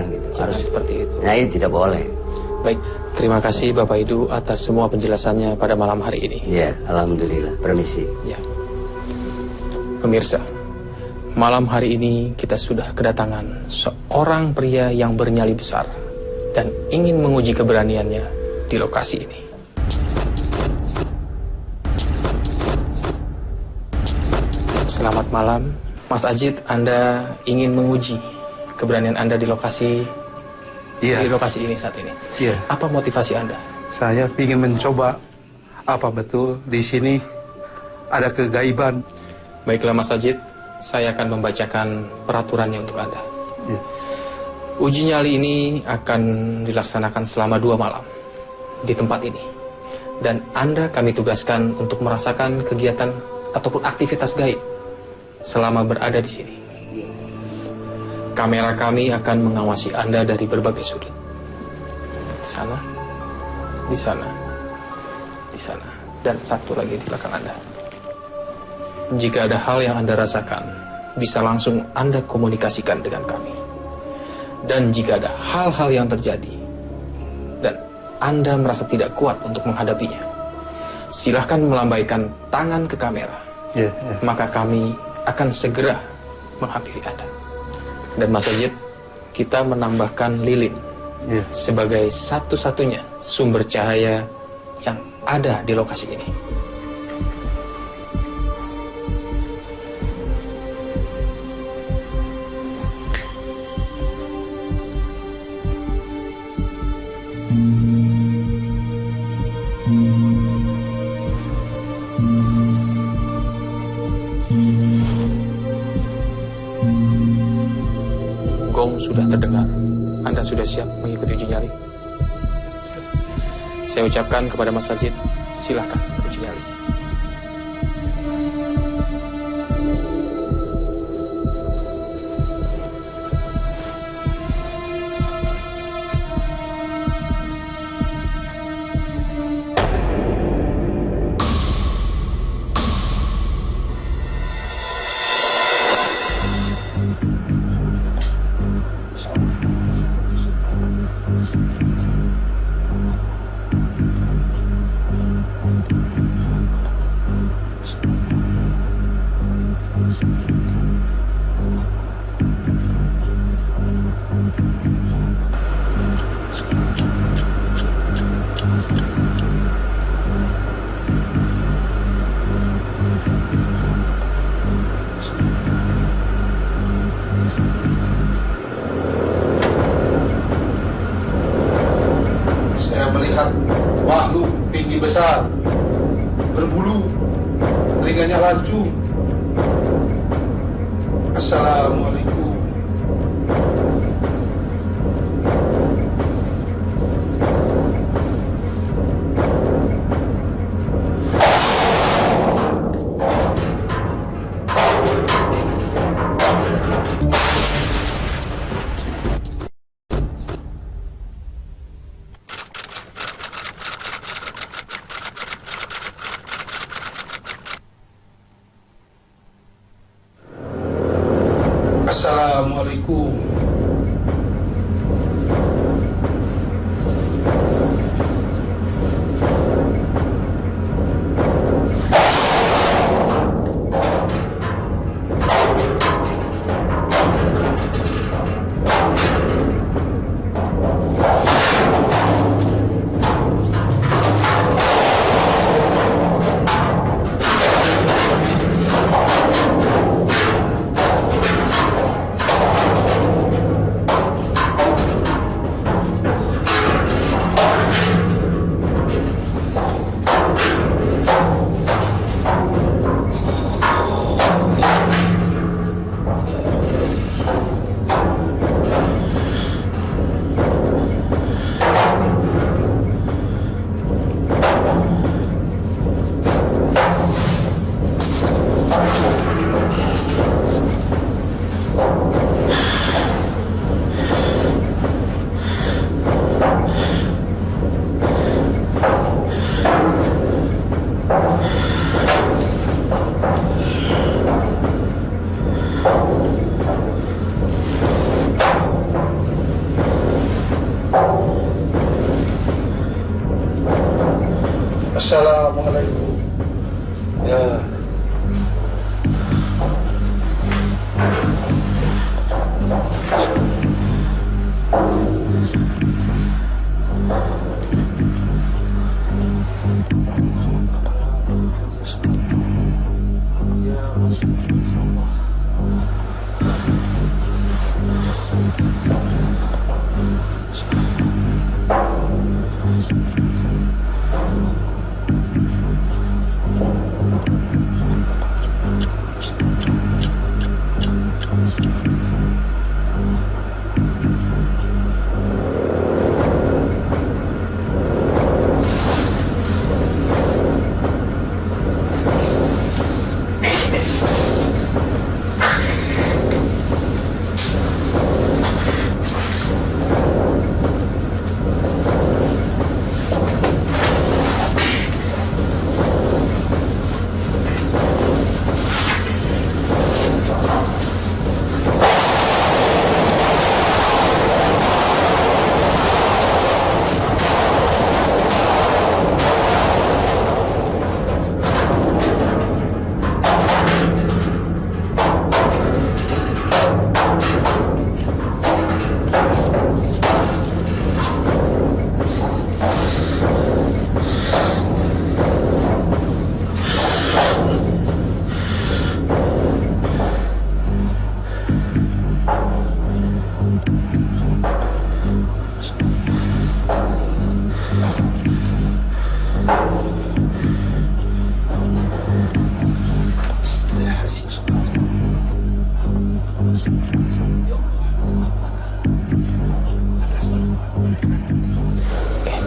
gitu. Jangan Harus seperti itu. Nah, ini tidak boleh. Baik, terima kasih Bapak Idu atas semua penjelasannya pada malam hari ini. Ya, alhamdulillah. Permisi. Ya. Pemirsa, malam hari ini kita sudah kedatangan seorang pria yang bernyali besar dan ingin menguji keberaniannya di lokasi ini. Selamat malam, Mas Ajit. Anda ingin menguji keberanian Anda di lokasi ini saat ini. Iya. Apa motivasi Anda? Saya ingin mencoba apa betul di sini ada kegaiban. Baiklah Mas Ajit, saya akan membacakan peraturannya untuk Anda. Ya. Uji nyali ini akan dilaksanakan selama 2 malam di tempat ini. Dan Anda kami tugaskan untuk merasakan kegiatan ataupun aktivitas gaib selama berada di sini. Kamera kami akan mengawasi Anda dari berbagai sudut. Di sana, di sana, di sana, dan satu lagi di belakang Anda. Jika ada hal yang Anda rasakan, bisa langsung Anda komunikasikan dengan kami. Dan jika ada hal-hal yang terjadi, dan Anda merasa tidak kuat untuk menghadapinya, silahkan melambaikan tangan ke kamera. Ya. Maka kami akan segera menghampiri Anda. Dan Mas Ajit, kita menambahkan lilin sebagai satu-satunya sumber cahaya yang ada di lokasi ini. Gong sudah terdengar. Anda sudah siap mengikuti uji nyali? Saya ucapkan kepada Mas Sajid, silakan uji nyali. Makhluk tinggi besar, berbulu, telinganya lancung. Assalamualaikum. Assalamualaikum. Ya.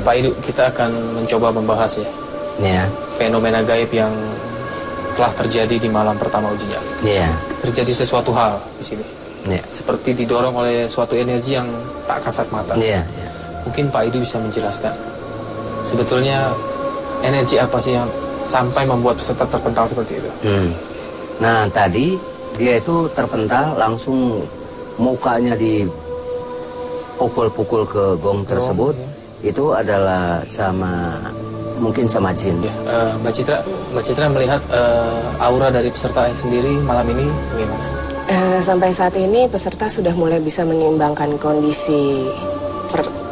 Pak Idu, kita akan mencoba membahas ya Iya. fenomena gaib yang telah terjadi di malam pertama uji nyali. Iya. Terjadi sesuatu hal di sini, Iya. seperti didorong oleh suatu energi yang tak kasat mata. Iya. Mungkin Pak Idu bisa menjelaskan sebetulnya energi apa sih yang sampai membuat peserta terpental seperti itu? Nah, tadi dia itu terpental langsung mukanya dipukul-pukul ke gong tersebut. Itu adalah mungkin sama jin. Ya, Mbak Citra melihat aura dari peserta sendiri malam ini bagaimana? Sampai saat ini peserta sudah mulai bisa menyeimbangkan kondisi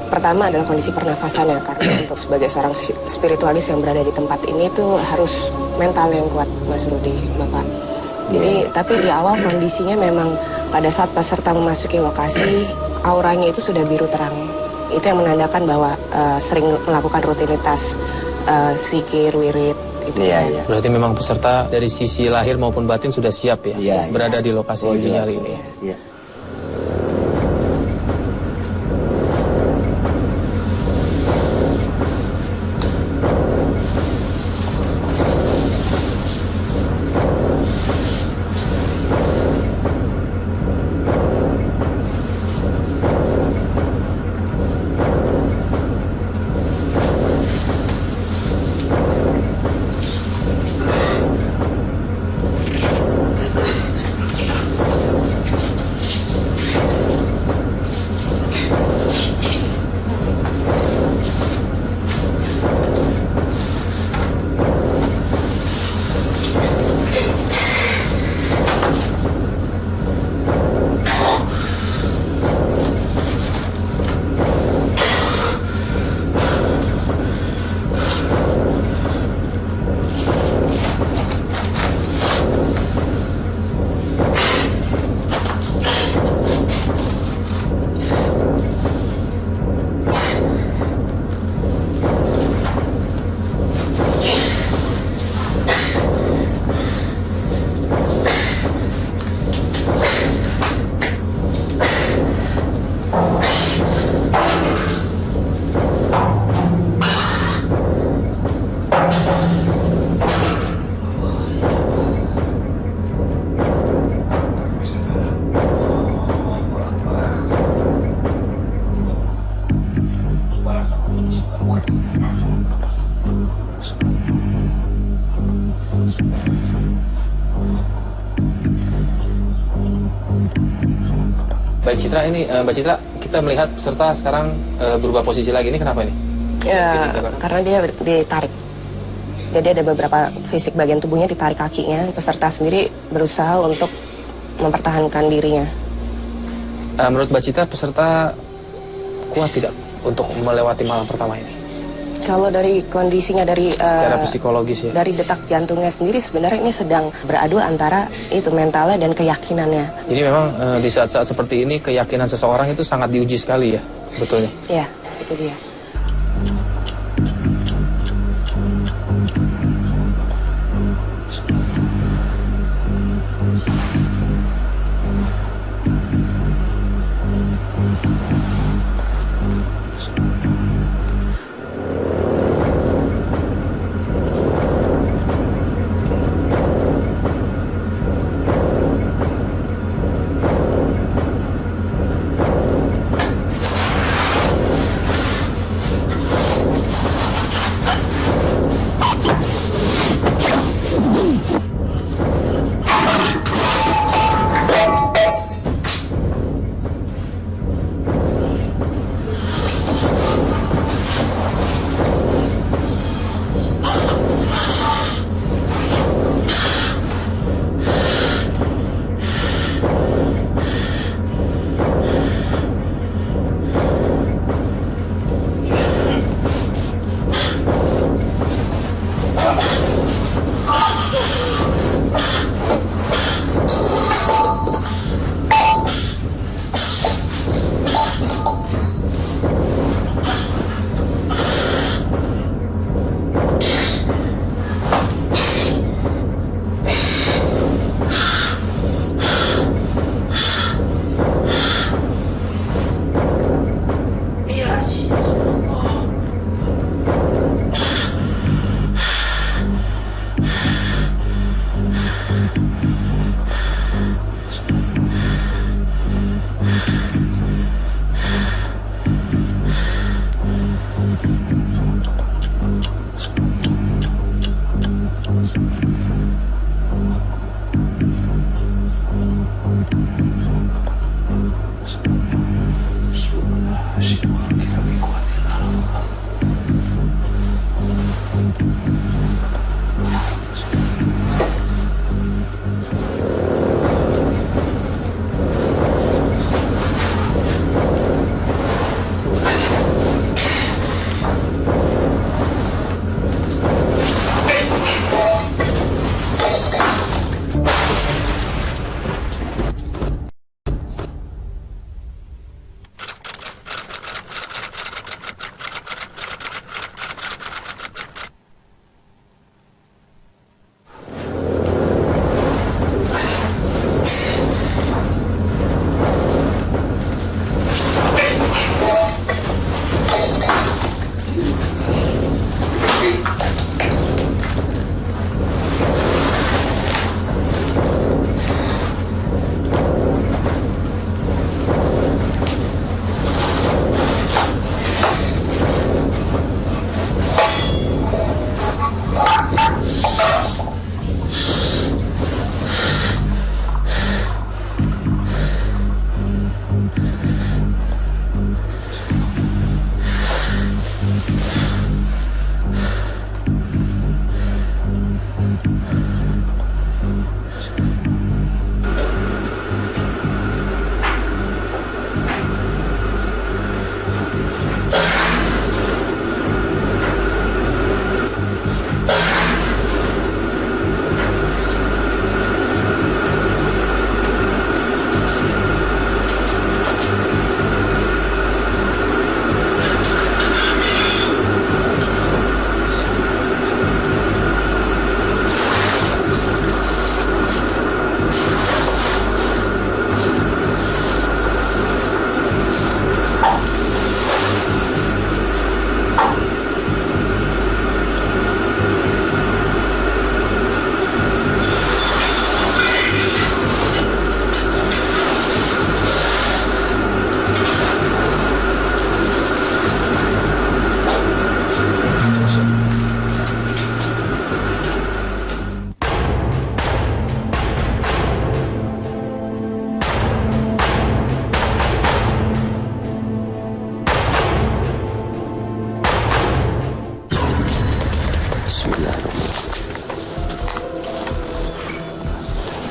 pertama adalah kondisi pernafasannya, karena untuk sebagai seorang spiritualis yang berada di tempat ini tuh harus mental yang kuat, Mas Rudi, Bapak. Jadi tapi di awal kondisinya memang pada saat peserta memasuki lokasi auranya itu sudah biru terang. Itu yang menandakan bahwa sering melakukan rutinitas zikir, wirid. Gitu. Iya. Berarti memang peserta dari sisi lahir maupun batin sudah siap ya, Iya, berada di lokasi uji nyali ini. Iya. Baik Citra, ini Mbak Citra, kita melihat peserta sekarang berubah posisi lagi. Ini kenapa ini? Ya, karena dia ditarik. Jadi ada beberapa fisik bagian tubuhnya ditarik kakinya. Peserta sendiri berusaha untuk mempertahankan dirinya. Menurut Mbak Cita, peserta kuat tidak untuk melewati malam pertama ini? Kalau dari kondisinya dari Secara psikologis ya? dari detak jantungnya sendiri sebenarnya ini sedang beradu antara itu mentalnya dan keyakinannya. Jadi memang di saat-saat seperti ini keyakinan seseorang itu sangat diuji sekali ya sebetulnya? Ya, itu dia.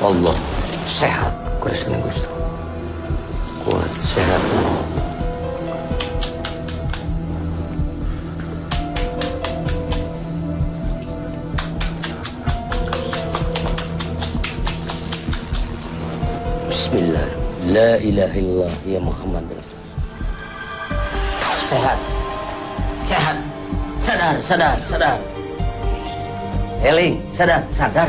Allah sehat kursana Gusti. Kuat sehat. Bismillah. La ilaha illallah ya Muhammad. Sehat. Sehat. Sadar. Eling, sadar.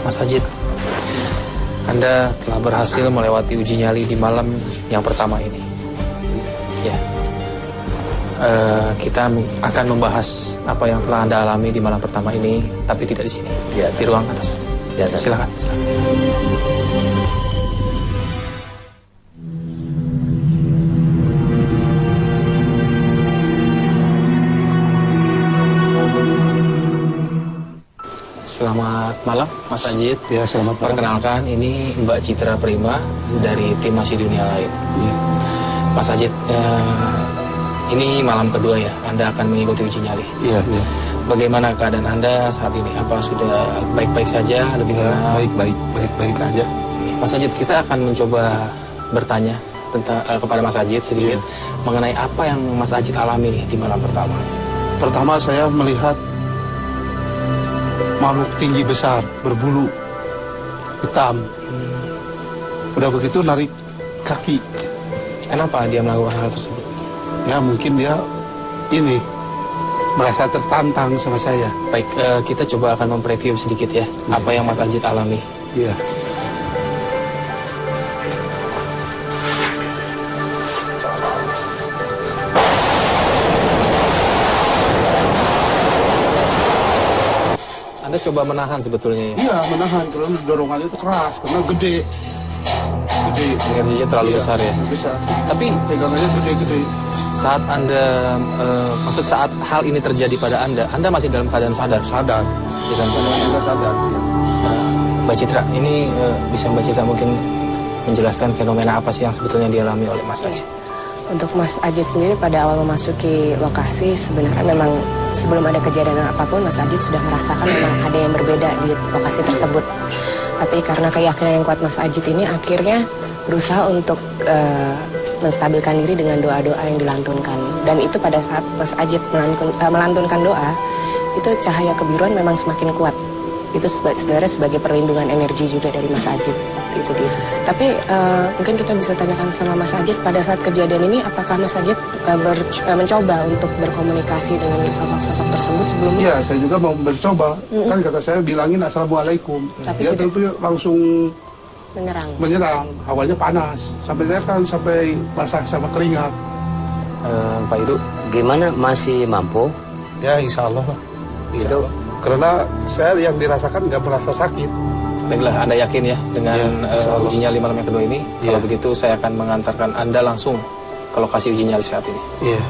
Mas Ajit, Anda telah berhasil melewati uji nyali di malam yang pertama ini. Ya, kita akan membahas apa yang telah Anda alami di malam pertama ini, tapi tidak di sini, di ruang atas. Ya, silakan. Selamat malam, Mas Ajit. Ya, selamat malam. Perkenalkan, ini Mbak Citra Prima dari tim Masih Dunia Lain. Ya. Mas Ajit, ini malam kedua ya, Anda akan mengikuti uji nyali. Iya. Bagaimana keadaan Anda saat ini? Apa sudah baik-baik saja? Lebih kenal? Baik aja. Mas Ajit, kita akan mencoba bertanya tentang kepada Mas Ajit sedikit mengenai apa yang Mas Ajit alami di malam pertama. Pertama saya melihat makhluk tinggi besar, berbulu hitam. Udah begitu narik kaki. Kenapa dia melakukan hal tersebut? Ya mungkin dia ini merasa tertantang sama saya. Baik, kita coba akan mempreview sedikit ya, apa yang Mas Ajit alami. Iya. Anda coba menahan sebetulnya ya? Iya, menahan karena dorongannya itu keras, karena gede. Energinya terlalu besar ya? Besar. Tapi pegangannya gede. saat Anda, saat hal ini terjadi pada Anda masih dalam keadaan sadar? Sadar. Di dalam keadaan Sudah sadar. Iya. Mbak Citra, ini bisa Mbak Citra mungkin menjelaskan fenomena apa sih yang sebetulnya dialami oleh Mas Ajit? Untuk Mas Ajit sendiri pada awal memasuki lokasi sebenarnya memang sebelum ada kejadian apapun Mas Ajit sudah merasakan memang ada yang berbeda di lokasi tersebut. Tapi karena keyakinan yang kuat Mas Ajit ini akhirnya berusaha untuk menstabilkan diri dengan doa-doa yang dilantunkan. Dan itu pada saat Mas Ajit melantunkan doa, itu cahaya kebiruan memang semakin kuat. Itu sebenarnya sebagai perlindungan energi juga dari Mas Ajit. Itu dia. Tapi mungkin kita bisa tanyakan sama Mas Ajit pada saat kejadian ini, apakah Mas Ajit mencoba untuk berkomunikasi dengan sosok-sosok tersebut sebelumnya? Iya, saya juga mau mencoba. Kan kata saya bilangin Assalamualaikum. Tapi dia tapi langsung menyerang. Hawanya panas. Sampai saya kan sampai basah sama keringat. Pak Idu, Gimana, masih mampu? Ya, insya Allah lah. Itu Karena saya yang dirasakan nggak merasa sakit. baiklah, Anda yakin ya dengan uji nyali malam yang kedua ini? Iya. Kalau begitu saya akan mengantarkan Anda langsung ke lokasi uji nyali saat ini. Iya.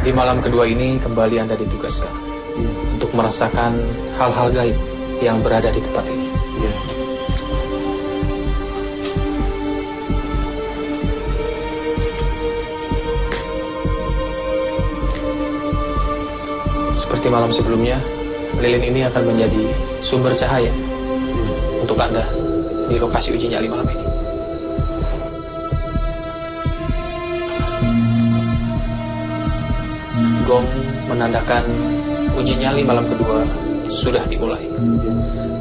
Di malam kedua ini kembali Anda ditugaskan untuk merasakan hal-hal gaib yang berada di tempat ini. Iya. Seperti malam sebelumnya, lilin ini akan menjadi sumber cahaya untuk Anda di lokasi uji nyali malam ini. Gong menandakan uji nyali malam kedua sudah dimulai.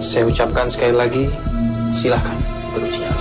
Saya ucapkan sekali lagi, silahkan beruji nyali.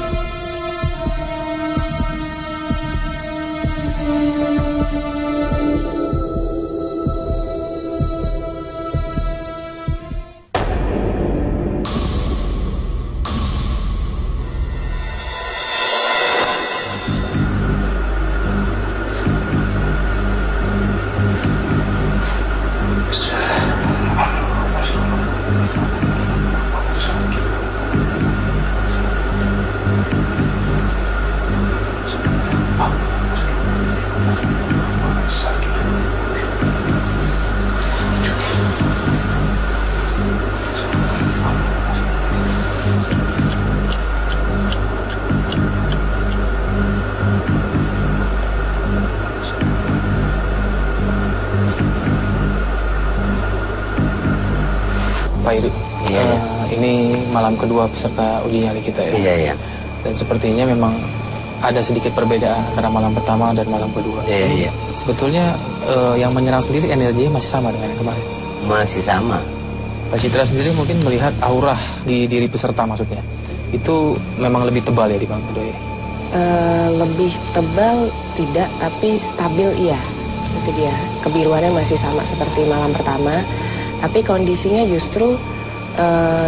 Pak Idu. Iya, iya. Ini malam kedua peserta uji nyali kita ya. Iya, iya. Dan sepertinya memang ada sedikit perbedaan antara malam pertama dan malam kedua. Iya, iya. Sebetulnya yang menyerang sendiri energinya masih sama dengan yang kemarin. Masih sama. Pak Citra sendiri mungkin melihat aura di diri peserta maksudnya. Itu memang lebih tebal ya di malam kedua ya? Lebih tebal tidak, tapi stabil iya. Itu dia. Kebiruannya masih sama seperti malam pertama, tapi kondisinya justru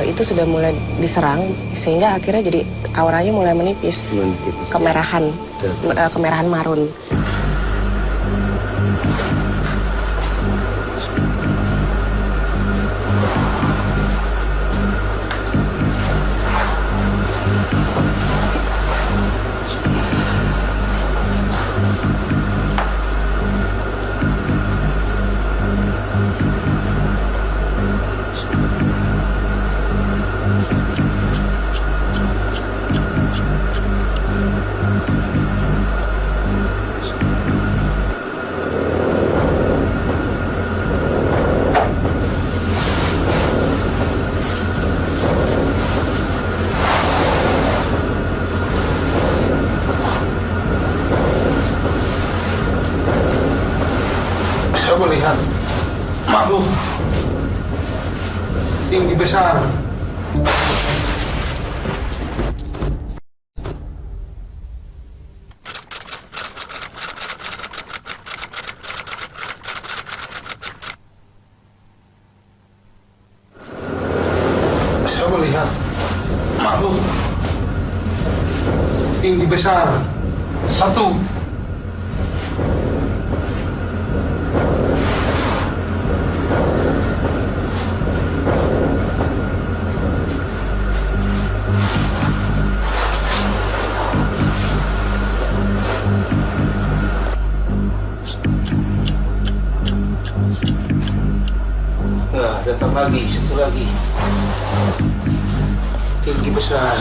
itu sudah mulai diserang sehingga akhirnya jadi auranya mulai menipis. Kemerahan, kemerahan marun. Saya melihat makhluk tinggi besar. Saya melihat makhluk tinggi besar. Satu. Ya, datang lagi, satu lagi. Tinggi besar.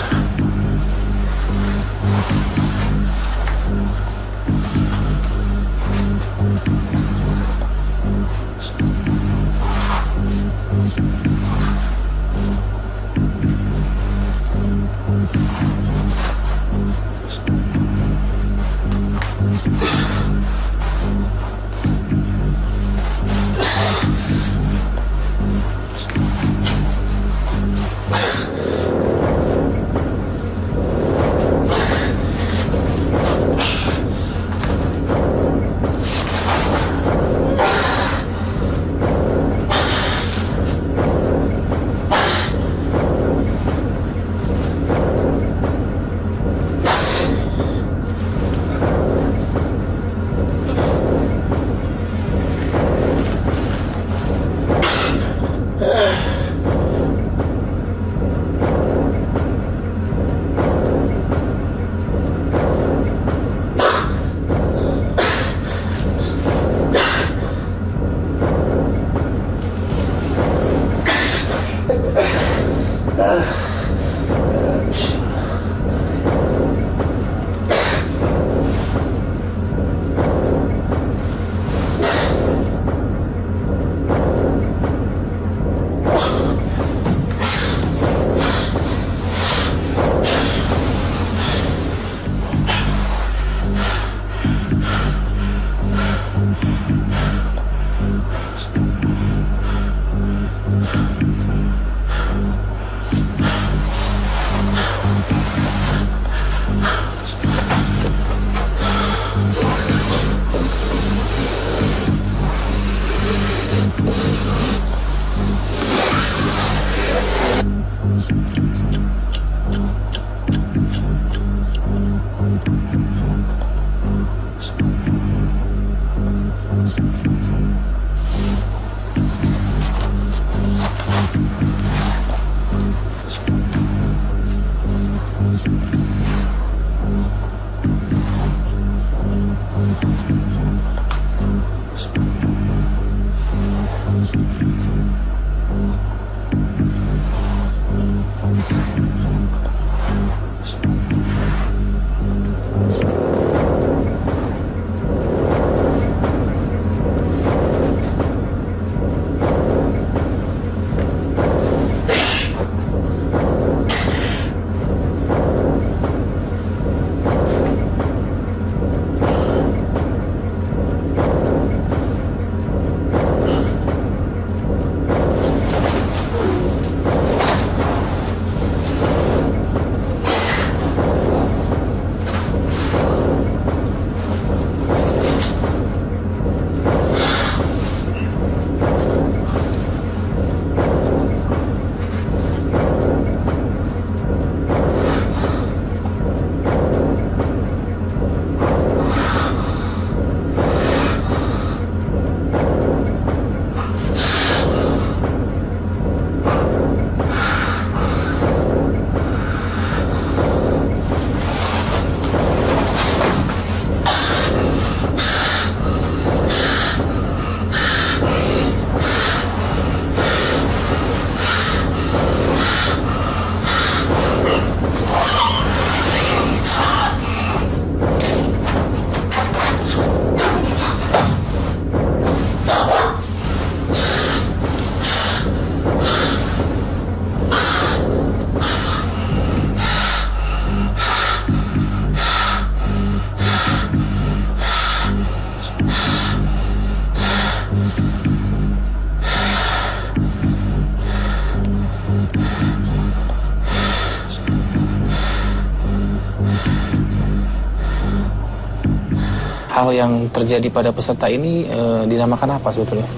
hal yang terjadi pada peserta ini dinamakan apa sebetulnya?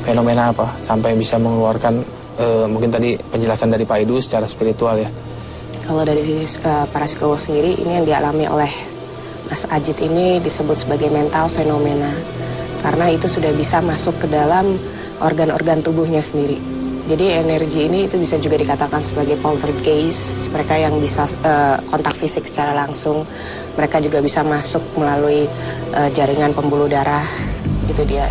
Fenomena apa sampai bisa mengeluarkan mungkin tadi penjelasan dari Pak Edu secara spiritual ya? Kalau dari sisi para psikolog sendiri, ini yang dialami oleh Mas Ajit ini disebut sebagai mental fenomena, karena itu sudah bisa masuk ke dalam organ-organ tubuhnya sendiri. Jadi energi ini itu bisa juga dikatakan sebagai poltergeist. Mereka yang bisa kontak fisik secara langsung, mereka juga bisa masuk melalui jaringan pembuluh darah. Itu dia.